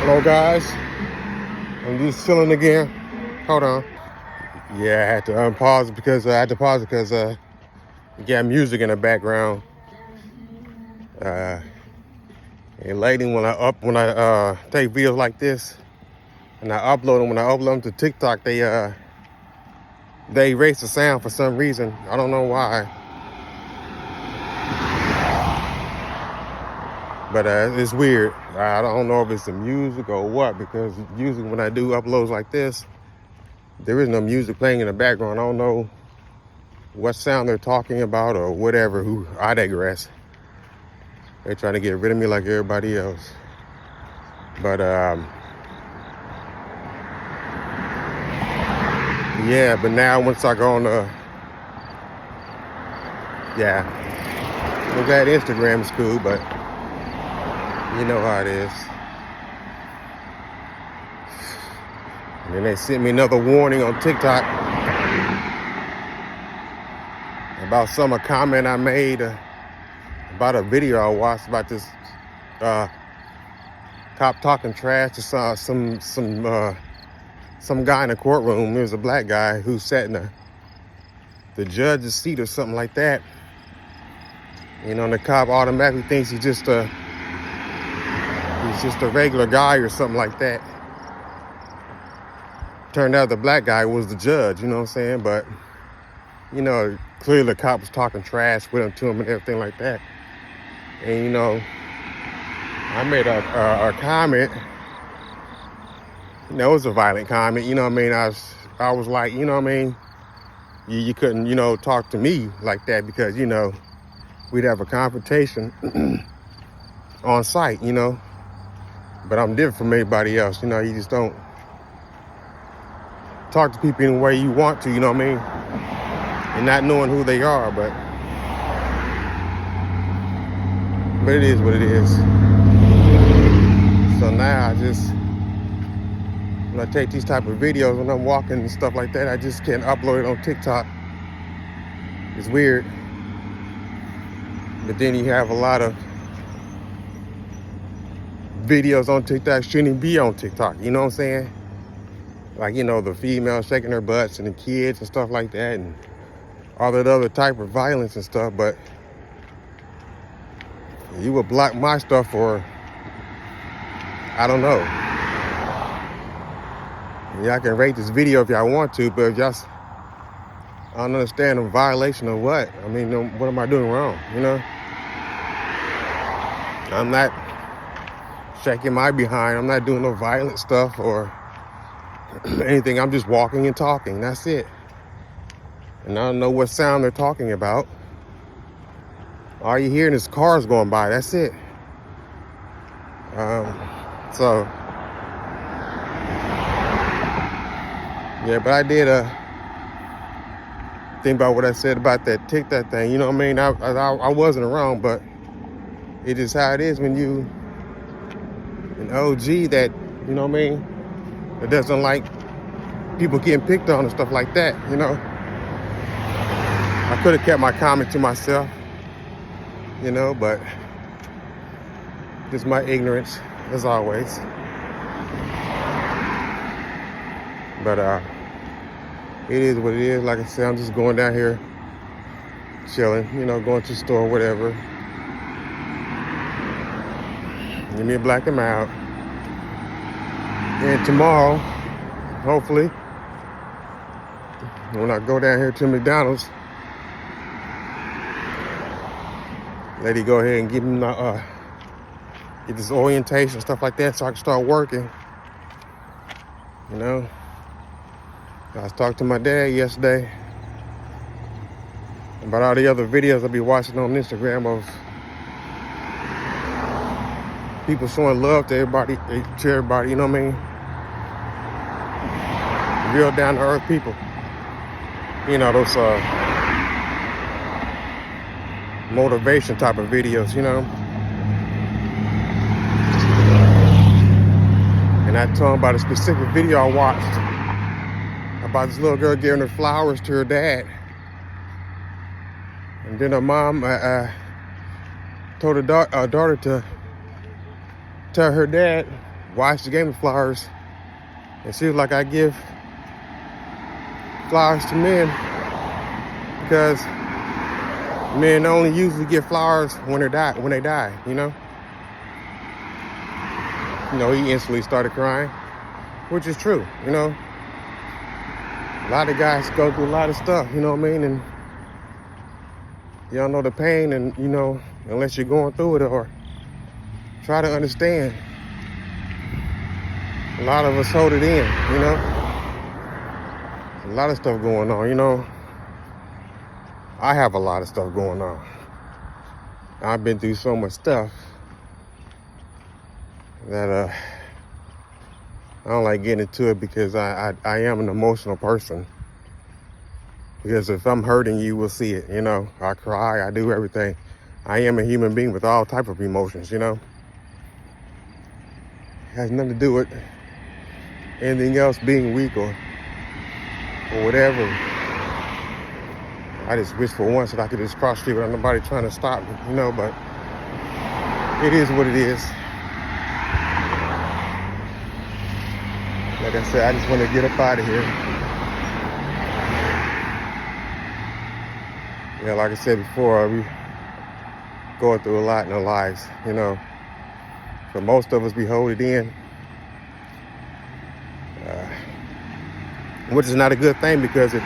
Hello guys, I'm just chilling again. Hold on. Yeah, I had to unpause it because I had to pause it because you got music in the background. And lately when I take videos like this and I upload them, when I upload them to TikTok, they erase the sound for some reason. I don't know why, but it's weird. I don't know if it's the music or what, because usually when I do uploads like this, there is no music playing in the background. I don't know what sound they're talking about or whatever. I digress. They're trying to get rid of me like everybody else. But yeah, but now once I go on I'm glad Instagram is cool, but you know how it is. And then they sent me another warning on TikTok about a comment I made about a video I watched about this cop talking trash to some guy in the courtroom. There was a black guy who sat in the judge's seat or something like that. You know, and the cop automatically thinks he's just a regular guy or something like that. Turned out the black guy was the judge, you know what I'm saying? But, you know, clearly the cop was talking trash with him to him and everything like that. And, you know, I made a comment. You know, it was a violent comment, you know what I mean? I was like, you know what I mean? You couldn't, you know, talk to me like that because, you know, we'd have a confrontation on site, you know? But I'm different from everybody else, you know? You just don't talk to people in the way you want to, you know what I mean? And not knowing who they are, but it is what it is. So now when I take these type of videos when I'm walking and stuff like that, I just can't upload it on TikTok. It's weird. But then you have a lot of videos on TikTok shouldn't be on TikTok, you know what I'm saying? Like, you know, the females shaking their butts and the kids and stuff like that and all that other type of violence and stuff, but you would block my stuff for, I don't know. Y'all can rate this video if y'all want to, but if y'all, I don't understand the violation of what. I mean, what am I doing wrong, you know? I'm not shaking my behind. I'm not doing no violent stuff or anything. I'm just walking and talking. That's it. And I don't know what sound they're talking about. All you hearing is cars going by. That's it. So, yeah, but I did think about what I said about that TikTok thing. You know what I mean? I wasn't wrong, but it is how it is when you an OG that, you know what I mean, that doesn't like people getting picked on and stuff like that, you know? I could have kept my comment to myself, you know, but just my ignorance, as always. But it is what it is. Like I said, I'm just going down here chilling, you know, going to the store, whatever. Give me a black and mild. And tomorrow, hopefully, when I go down here to McDonald's, lady go ahead and give me my get this orientation, stuff like that, so I can start working. You know, I was talking to my dad yesterday about all the other videos I'll be watching on Instagram of people showing love to everybody, you know what I mean? Real down to earth people. You know, those motivation type of videos, you know? And I told him about a specific video I watched about this little girl giving her flowers to her dad. And then her mom told her daughter to tell her dad why she gave me flowers. And she was like, I give flowers to men because men only usually get flowers when they die, you know? You know, he instantly started crying, which is true, you know? A lot of guys go through a lot of stuff, you know what I mean? And you don't know the pain, and, you know, unless you're going through it or try to understand. A lot of us hold it in, you know? A lot of stuff going on, you know? I have a lot of stuff going on. I've been through so much stuff that I don't like getting into it because I am an emotional person. Because if I'm hurting, you will see it, you know? I cry, I do everything. I am a human being with all type of emotions, you know? It has nothing to do with anything else being weak or whatever. I just wish for once that I could just cross the street without nobody trying to stop me, you know, but it is what it is. Like I said, I just want to get up out of here. Yeah, like I said before, we going through a lot in our lives, you know. For most of us, we hold it in, which is not a good thing because it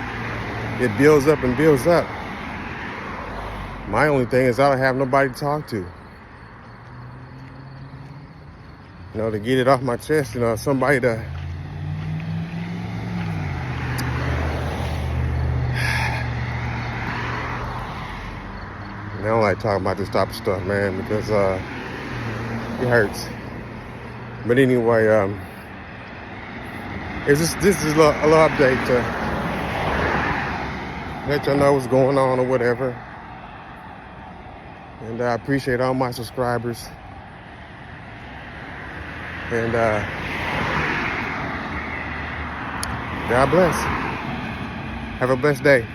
builds up and builds up. My only thing is I don't have nobody to talk to. You know, to get it off my chest, you know, somebody to I don't like talking about this type of stuff, man, because it hurts. But anyway, this is a little update to let y'all know what's going on or whatever. And I appreciate all my subscribers. And God bless. Have a blessed day.